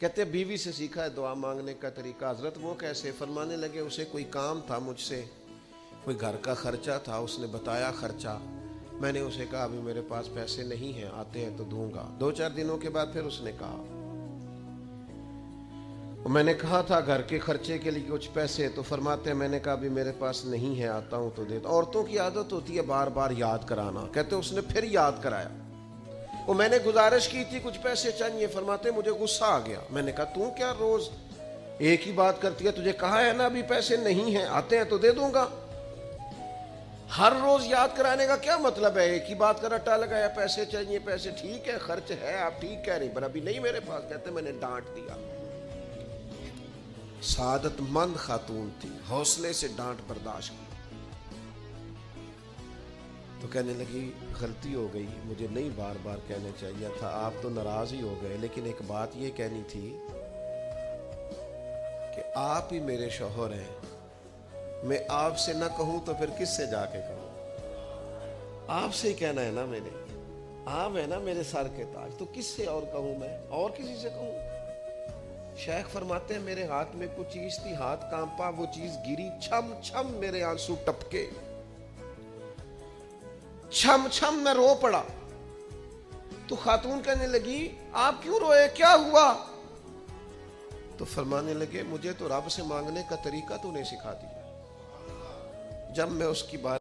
کہتے بیوی سے سیکھا ہے دعا مانگنے کا طریقہ. حضرت وہ کیسے؟ فرمانے لگے اسے کوئی کام تھا مجھ سے، کوئی گھر کا خرچہ تھا، اس نے بتایا خرچہ، میں نے اسے کہا ابھی میرے پاس پیسے نہیں ہیں، آتے ہیں تو دوں گا. 2-4 دنوں کے بعد پھر اس نے کہا، میں نے کہا تھا گھر کے خرچے کے لیے کچھ پیسے، تو فرماتے ہیں میں نے کہا ابھی میرے پاس نہیں ہے، آتا ہوں تو دیتا. عورتوں کی عادت ہوتی ہے بار بار یاد کرانا. کہتے اس نے پھر یاد کرایا. وہ میں نے گزارش کی تھی کچھ پیسے چاہیے، فرماتے مجھے غصہ آ گیا. میں نے کہا تو کیا روز ایک ہی بات کرتی ہے، تجھے کہا ہے نا ابھی پیسے نہیں ہیں، آتے ہیں تو دے دوں گا. ہر روز یاد کرانے کا کیا مطلب ہے؟ ایک ہی بات کا رٹا لگایا، پیسے چاہیے پیسے، ٹھیک ہے خرچ ہے آپ ٹھیک کہہ رہی پر ابھی نہیں میرے پاس. کہتے میں نے ڈانٹ دیا. سعادت مند خاتون تھی، حوصلے سے ڈانٹ برداشت کی. تو کہنے لگی غلطی ہو گئی، مجھے نہیں بار بار کہنا چاہیے تھا، آپ تو ناراض ہی ہو گئے، لیکن ایک بات یہ کہنی تھی کہ آپ ہی میرے شوہر ہیں، میں آپ سے نہ کہوں تو پھر کس سے جا کے کہوں؟ آپ سے ہی کہنا ہے نا، میں نے، آپ ہے نا میرے سر کے تاج، تو کس سے اور کہوں؟ میں اور کسی سے کہوں؟ شیخ فرماتے ہیں میرے ہاتھ میں کچھ چیز تھی، ہاتھ کانپا، وہ چیز گری، چھم چھم میرے آنسو ٹپکے، چھم چھم میں رو پڑا. تو خاتون کہنے لگی آپ کیوں روئے، کیا ہوا؟ تو فرمانے لگے مجھے تو رب سے مانگنے کا طریقہ تو نے سکھا دیا. جب میں اس کی بات